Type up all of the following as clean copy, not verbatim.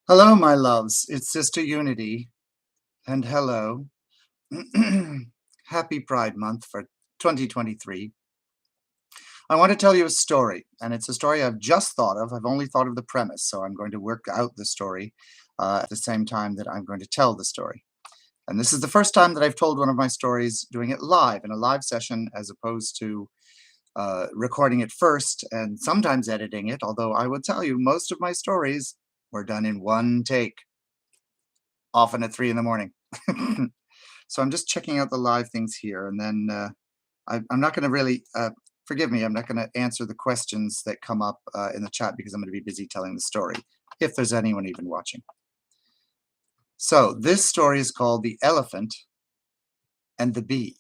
Hello, my loves. It's Sister Unity, and hello. Happy Pride Month for 2023. I want to tell you a story, and it's a story I've just thought of. I've only thought of the premise, so I'm going to work out the story at the same time that I'm going to tell the story. And this is the first time that I've told one of my stories doing it live in a live session as opposed to recording it first and sometimes editing it, although I will tell you most of my stories were done in one take, often at 3 in the morning. So I'm just checking out the live things here, and then I'm not going to really, forgive me, I'm not going to answer the questions that come up in the chat because I'm going to be busy telling the story, if there's anyone even watching. So this story is called The Elephant and the Bee.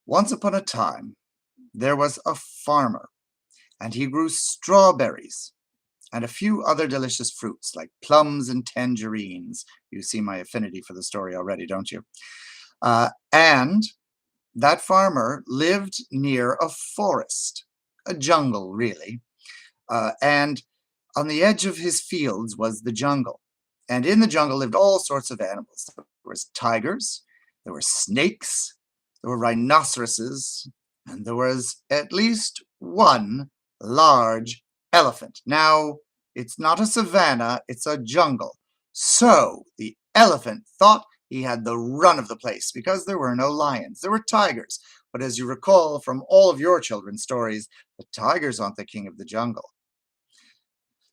Once upon a time, there was a farmer, and he grew strawberries and a few other delicious fruits like plums and tangerines. You see my affinity for the story already, don't you? And that farmer lived near a forest, a jungle, really. And on the edge of his fields was the jungle. And in the jungle lived all sorts of animals. There was tigers, there were snakes, there were rhinoceroses, and there was at least one large elephant. Now, it's not a savanna, it's a jungle. So the elephant thought he had the run of the place because there were no lions. There were tigers. But as you recall from all of your children's stories, the tigers aren't the king of the jungle.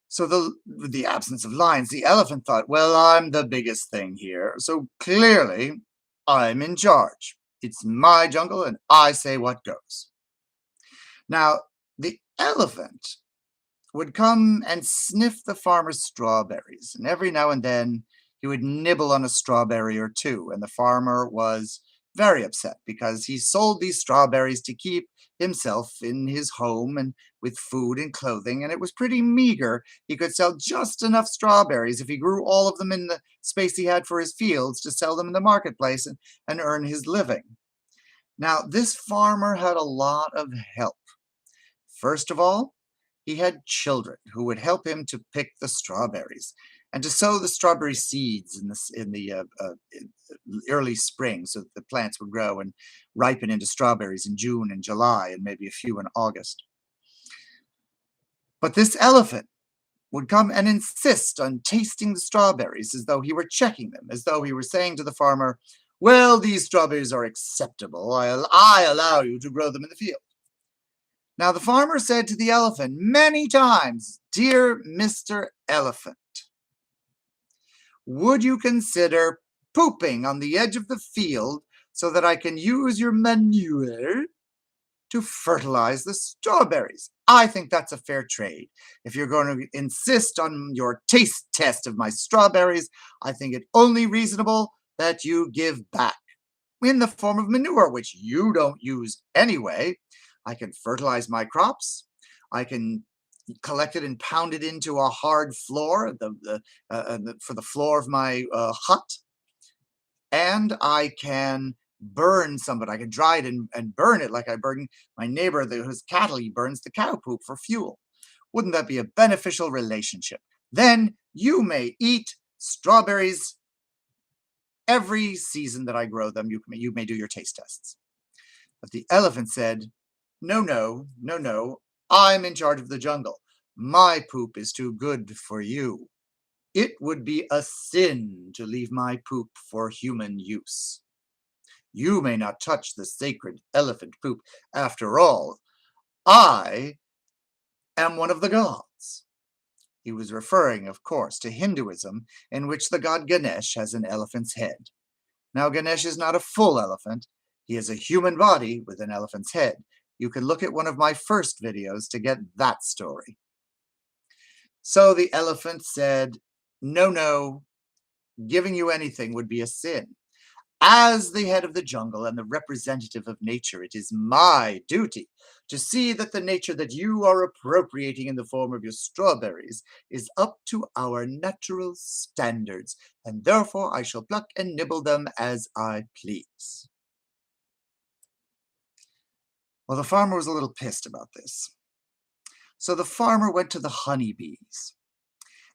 So with the absence of lions, the elephant thought, well, I'm the biggest thing here, so clearly I'm in charge. It's my jungle and I say what goes. Now, the elephant would come and sniff the farmer's strawberries, and every now and then he would nibble on a strawberry or two, and the farmer was very upset because he sold these strawberries to keep himself in his home and with food and clothing, and it was pretty meager. He could sell just enough strawberries if he grew all of them in the space he had for his fields to sell them in the marketplace and earn his living. Now, this farmer had a lot of help. First of all, he had children who would help him to pick the strawberries and to sow the strawberry seeds in early spring so that the plants would grow and ripen into strawberries in June and July and maybe a few in August. But this elephant would come and insist on tasting the strawberries as though he were checking them, as though he were saying to the farmer, well, these strawberries are acceptable. I allow you to grow them in the field. Now, the farmer said to the elephant many times, dear Mr. Elephant, would you consider pooping on the edge of the field so that I can use your manure to fertilize the strawberries? I think that's a fair trade. If you're going to insist on your taste test of my strawberries, I think it only reasonable that you give back in the form of manure, which you don't use anyway. I can fertilize my crops. I can collect it and pound it into a hard floor for the floor of my hut. And I can burn some of it. I can dry it and burn it like I burn my neighbor whose cattle, he burns the cow poop for fuel. Wouldn't that be a beneficial relationship? Then you may eat strawberries every season that I grow them. You may do your taste tests. But the elephant said, no, no, no, no. I'm in charge of the jungle. My poop is too good for you. It would be a sin to leave my poop for human use. You may not touch the sacred elephant poop. After all, I am one of the gods. He was referring, of course, to Hinduism, in which the god Ganesh has an elephant's head. Now, Ganesh is not a full elephant. He is a human body with an elephant's head. You can look at one of my first videos to get that story. So the elephant said, no, no, giving you anything would be a sin. As the head of the jungle and the representative of nature, it is my duty to see that the nature that you are appropriating in the form of your strawberries is up to our natural standards, and therefore I shall pluck and nibble them as I please. Well, the farmer was a little pissed about this. So the farmer went to the honeybees,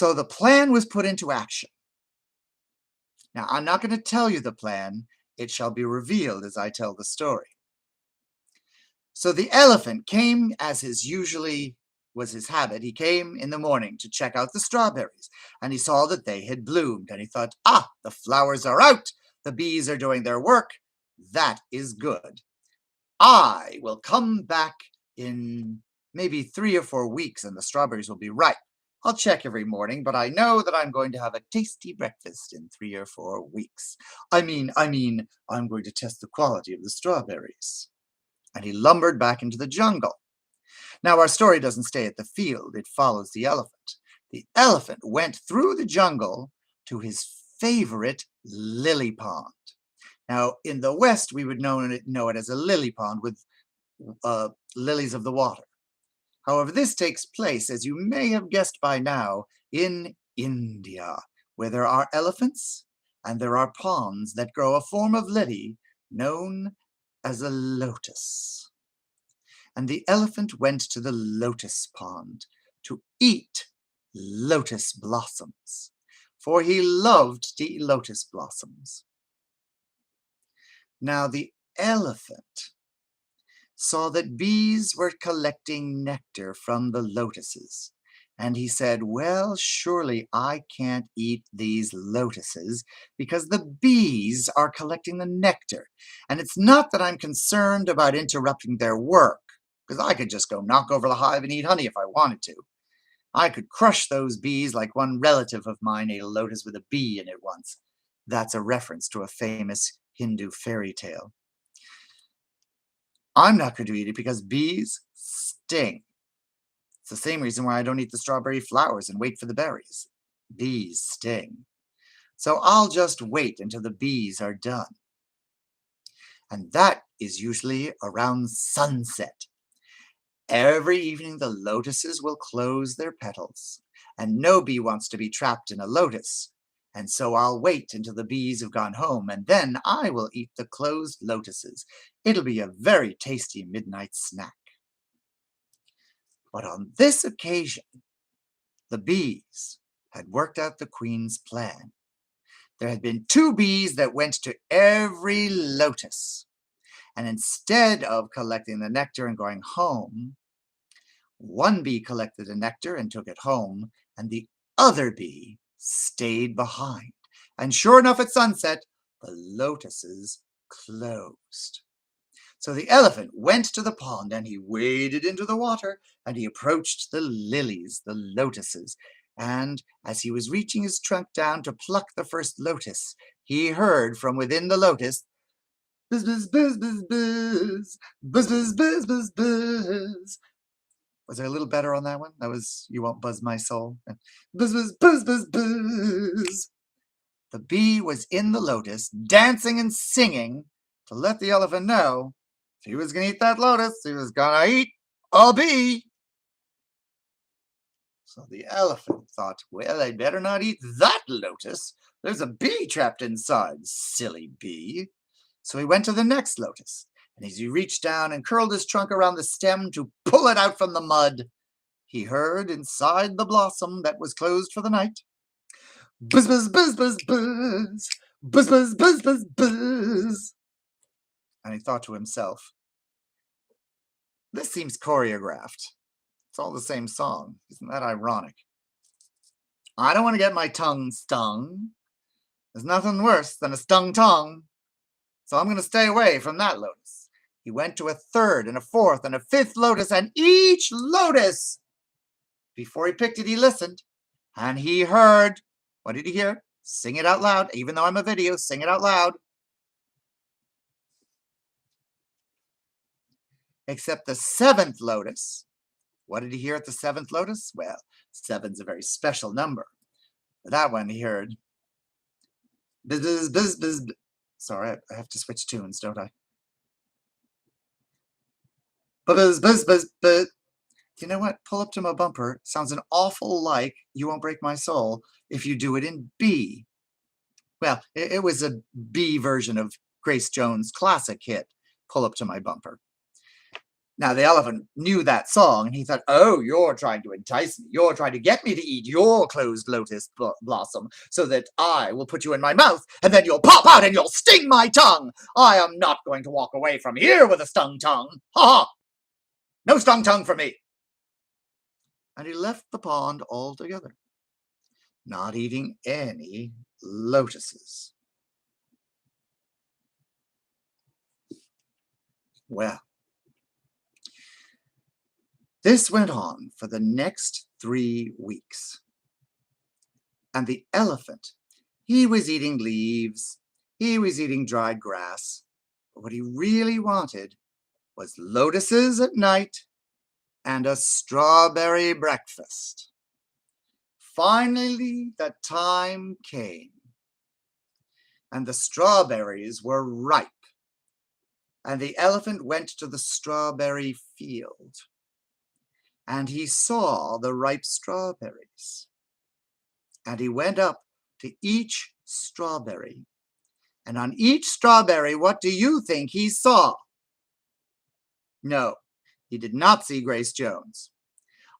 So the plan was put into action. Now, I'm not going to tell you the plan. It shall be revealed as I tell the story. So the elephant came as his usually was his habit. He came in the morning to check out the strawberries, and he saw that they had bloomed, and he thought, the flowers are out. The bees are doing their work. That is good. I will come back in maybe 3 or 4 weeks, and the strawberries will be ripe. I'll check every morning, but I know that I'm going to have a tasty breakfast in 3 or 4 weeks. I mean, I'm going to test the quality of the strawberries. And he lumbered back into the jungle. Now, our story doesn't stay at the field. It follows the elephant. The elephant went through the jungle to his favorite lily pond. Now, in the West, we would know it as a lily pond with lilies of the water. However, this takes place, as you may have guessed by now, in India, where there are elephants and there are ponds that grow a form of lily known as a lotus. And the elephant went to the lotus pond to eat lotus blossoms, for he loved to eat lotus blossoms. Now the elephant saw that bees were collecting nectar from the lotuses, and he said, well, surely I can't eat these lotuses because the bees are collecting the nectar. And it's not that I'm concerned about interrupting their work, because I could just go knock over the hive and eat honey if I wanted to. I could crush those bees like one relative of mine ate a lotus with a bee in it once. That's a reference to a famous Hindu fairy tale. I'm not going to eat it because bees sting. It's the same reason why I don't eat the strawberry flowers and wait for the berries. Bees sting. So I'll just wait until the bees are done. And that is usually around sunset. Every evening the lotuses will close their petals, and no bee wants to be trapped in a lotus. And so I'll wait until the bees have gone home, and then I will eat the closed lotuses. It'll be a very tasty midnight snack. But on this occasion, the bees had worked out the queen's plan. There had been 2 bees that went to every lotus, and instead of collecting the nectar and going home, one bee collected the nectar and took it home, and the other bee stayed behind. And sure enough, at sunset, the lotuses closed. So the elephant went to the pond, and he waded into the water, and he approached the lilies, the lotuses. And as he was reaching his trunk down to pluck the first lotus, he heard from within the lotus, buzz, buzz, buzz, buzz, buzz, buzz, buzz, buzz, buzz, buzz. Was I a little better on that one? That was You Won't Buzz My Soul. Buzz, buzz, buzz, buzz, buzz. The bee was in the lotus, dancing and singing to let the elephant know if he was going to eat that lotus, he was going to eat a bee. So the elephant thought, well, I'd better not eat that lotus. There's a bee trapped inside, silly bee. So he went to the next lotus. And as he reached down and curled his trunk around the stem to pull it out from the mud, he heard inside the blossom that was closed for the night, buzz, buzz, buzz, buzz, buzz, buzz, buzz, buzz, buzz, buzz. And he thought to himself, this seems choreographed. It's all the same song. Isn't that ironic? I don't want to get my tongue stung. There's nothing worse than a stung tongue. So I'm going to stay away from that lotus. He went to a 3rd and a 4th and a 5th lotus, and each lotus, before he picked it, he listened, and he heard, what did he hear? Sing it out loud. Even though I'm a video, sing it out loud. Except the 7th lotus. What did he hear at the 7th lotus? Well, 7's a very special number. For that one, he heard, buzz, buzz, buzz, buzz. Sorry, I have to switch tunes, don't I? Buzz, buzz, buzz, buzz. You know what? Pull Up to My Bumper sounds an awful like You Won't Break My Soul if you do it in B. Well, it was a B version of Grace Jones' classic hit, Pull Up to My Bumper. Now the elephant knew that song, and he thought, "Oh, you're trying to entice me. You're trying to get me to eat your closed lotus blossom so that I will put you in my mouth, and then you'll pop out and you'll sting my tongue. I am not going to walk away from here with a stung tongue. Ha ha! No stung tongue for me." And he left the pond altogether, not eating any lotuses. Well, this went on for the next 3 weeks. And the elephant, he was eating leaves, he was eating dried grass, but what he really wanted was lotuses at night and a strawberry breakfast. Finally, the time came, and the strawberries were ripe, and the elephant went to the strawberry field, and he saw the ripe strawberries. And he went up to each strawberry. And on each strawberry, what do you think he saw? No, he did not see Grace Jones.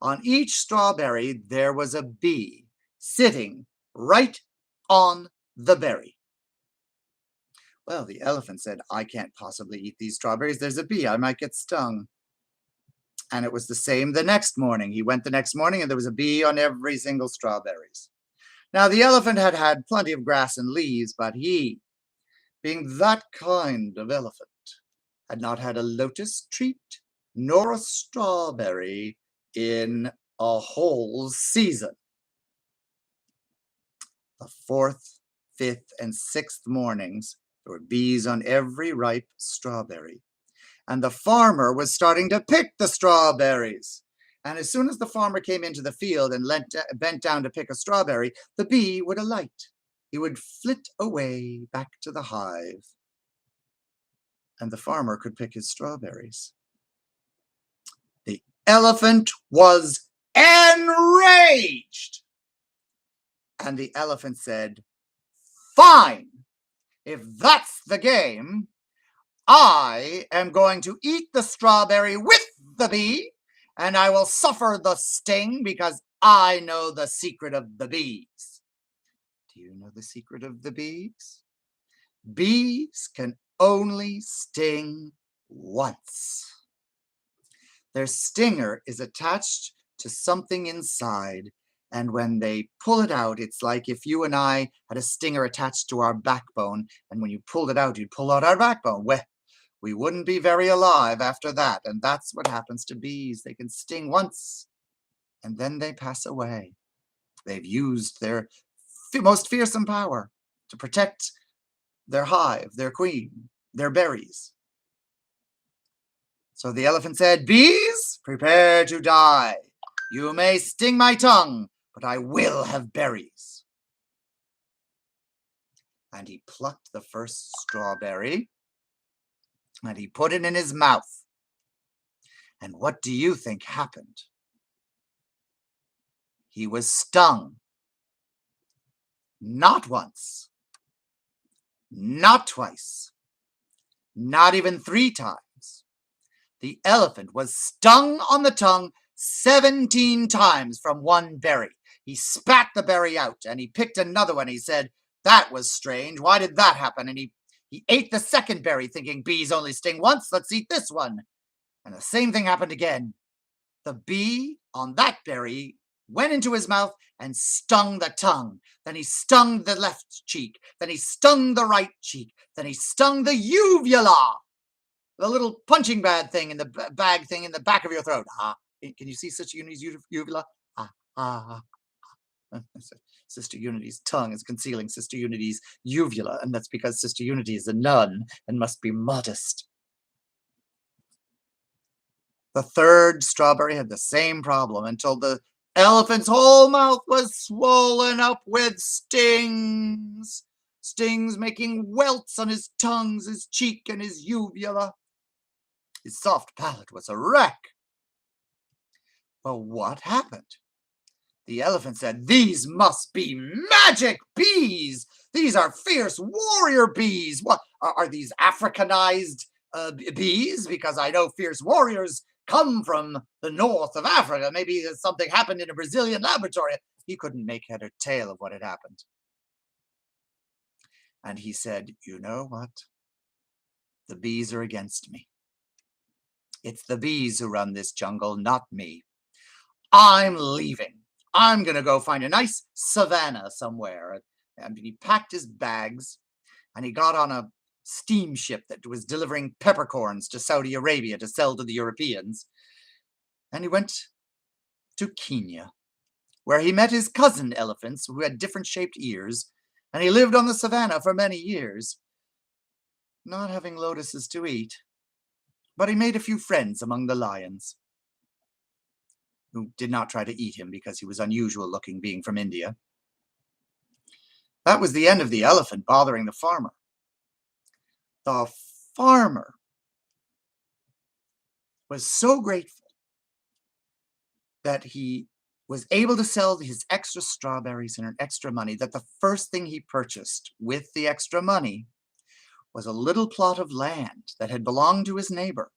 On each strawberry, there was a bee sitting right on the berry. Well, the elephant said, "I can't possibly eat these strawberries. There's a bee. I might get stung." And it was the same the next morning. He went the next morning, and there was a bee on every single strawberries. Now, the elephant had had plenty of grass and leaves, but he, being that kind of elephant, had not had a lotus treat nor a strawberry in a whole season. The fourth, fifth, and sixth mornings, there were bees on every ripe strawberry, and the farmer was starting to pick the strawberries. And as soon as the farmer came into the field and bent down to pick a strawberry, the bee would alight. He would flit away back to the hive, and the farmer could pick his strawberries. The elephant was enraged. And the elephant said, "Fine, if that's the game, I am going to eat the strawberry with the bee, and I will suffer the sting because I know the secret of the bees." Do you know the secret of the bees? Bees can only sting once. Their stinger is attached to something inside, and when they pull it out, it's like if you and I had a stinger attached to our backbone, and when you pulled it out, you'd pull out our backbone. Well, we wouldn't be very alive after that, and that's what happens to bees. They can sting once, and then they pass away. They've used their most fearsome power to protect their hive, their queen, their berries. So the elephant said, "Bees, prepare to die. You may sting my tongue, but I will have berries." And he plucked the first strawberry, and he put it in his mouth. And what do you think happened? He was stung. Not once, not twice, not even 3 times. The elephant was stung on the tongue 17 times from one berry. He spat the berry out, and he picked another one. He said, "That was strange. Why did that happen?" And he ate the second berry, thinking, "Bees only sting once. Let's eat this one." And the same thing happened again. The bee on that berry went into his mouth and stung the tongue. Then he stung the left cheek. Then he stung the right cheek. Then he stung the uvula, the little punching bag thing in the back of your throat. Can you see Sister Unity's uvula? Sister Unity's tongue is concealing Sister Unity's uvula, and that's because Sister Unity is a nun and must be modest. The third strawberry had the same problem until the elephant's whole mouth was swollen up with stings. Stings making welts on his tongues, his cheek, and his uvula. His soft palate was a wreck. Well, what happened? The elephant said, "These must be magic bees. These are fierce warrior bees. What are these Africanized bees? Because I know fierce warriors come from the north of Africa. Maybe something happened in a Brazilian laboratory. He couldn't make head or tail of what had happened. And he said, you know what? The bees are against me. It's the bees who run this jungle, not me. I'm leaving. I'm going to go find a nice savanna somewhere. And he packed his bags and he got on a steamship that was delivering peppercorns to Saudi Arabia to sell to the Europeans. And he went to Kenya, where he met his cousin elephants who had different shaped ears, and he lived on the savannah for many years, not having lotuses to eat. But he made a few friends among the lions, who did not try to eat him because he was unusual looking, being from India. That was the end of the elephant bothering the farmer. The farmer was so grateful that he was able to sell his extra strawberries and earn extra money that the first thing he purchased with the extra money was a little plot of land that had belonged to his neighbor,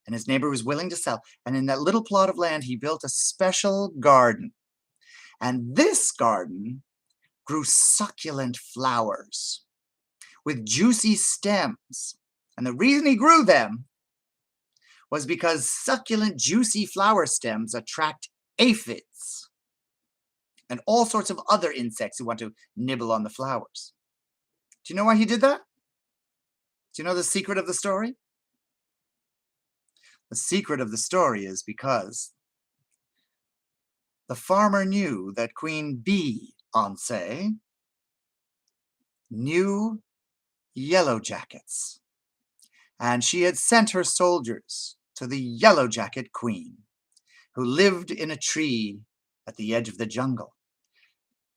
and his neighbor was willing to sell. And in that little plot of land, he built a special garden. And this garden grew succulent flowers with juicy stems. And the reason he grew them was because succulent, juicy flower stems attract aphids and all sorts of other insects who want to nibble on the flowers. Do you know why he did that? Do you know the secret of the story? The secret of the story is because the farmer knew that Queen Bee, knew yellow jackets, and she had sent her soldiers to the yellow jacket queen, who lived in a tree at the edge of the jungle.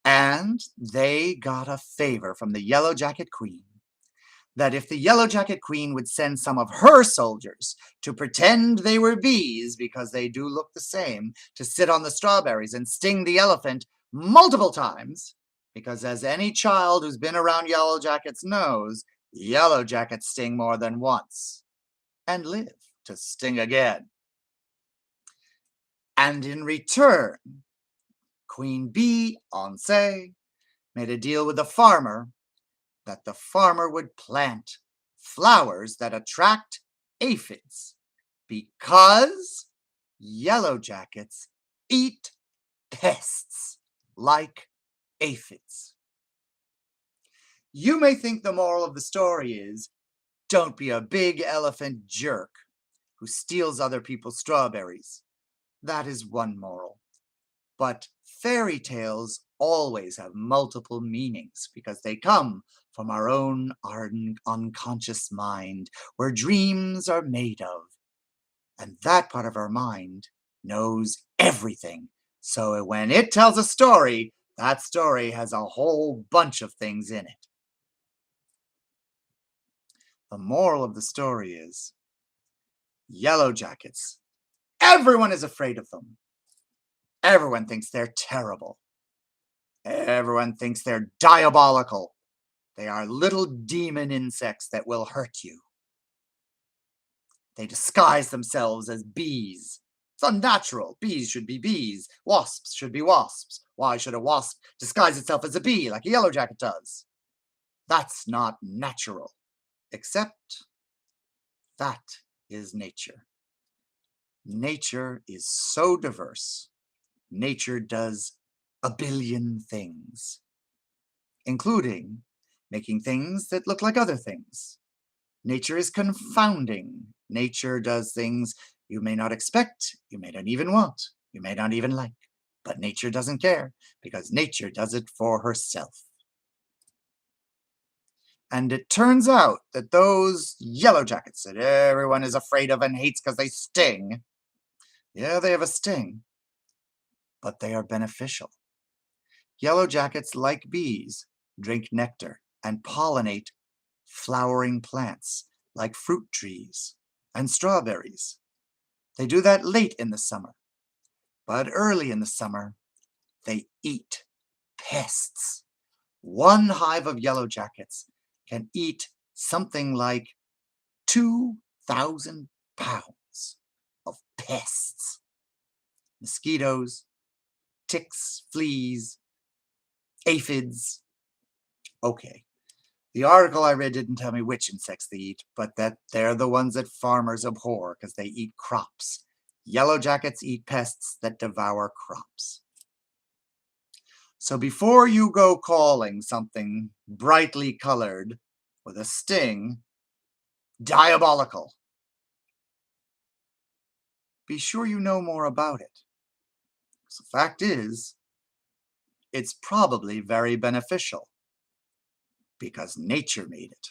And they got a favor from the yellow jacket queen, that if the yellow jacket queen would send some of her soldiers to pretend they were bees, because they do look the same, to sit on the strawberries and sting the elephant multiple times, because as any child who's been around yellow jackets knows, yellow jackets sting more than once and live to sting again. And in return, Queen Bee made a deal with the farmer that the farmer would plant flowers that attract aphids, because yellow jackets eat pests like aphids. You may think the moral of the story is, don't be a big elephant jerk who steals other people's strawberries. That is one moral. But fairy tales always have multiple meanings because they come from our own ardent unconscious mind, where dreams are made of. And that part of our mind knows everything. So when it tells a story, that story has a whole bunch of things in it. The moral of the story is, yellow jackets, everyone is afraid of them. Everyone thinks they're terrible. Everyone thinks they're diabolical. They are little demon insects that will hurt you. They disguise themselves as bees. It's unnatural. Bees should be bees. Wasps should be wasps. Why should a wasp disguise itself as a bee like a yellow jacket does? That's not natural. Except that is nature. Nature is so diverse. Nature does a billion things, including making things that look like other things. Nature is confounding. Nature does things you may not expect, you may not even want, you may not even like. But nature doesn't care, because nature does it for herself. And it turns out that those yellow jackets that everyone is afraid of and hates because they sting, yeah, they have a sting, but they are beneficial. Yellow jackets, like bees, drink nectar and pollinate flowering plants like fruit trees and strawberries. They do that late in the summer, but early in the summer, they eat pests. One hive of yellow jackets can eat something like 2,000 pounds of pests. Mosquitoes, ticks, fleas, aphids. Okay. The article I read didn't tell me which insects they eat, but that they're the ones that farmers abhor because they eat crops. Yellow jackets eat pests that devour crops. So before you go calling something brightly colored with a sting diabolical, be sure you know more about it. So the fact is, it's probably very beneficial because nature made it.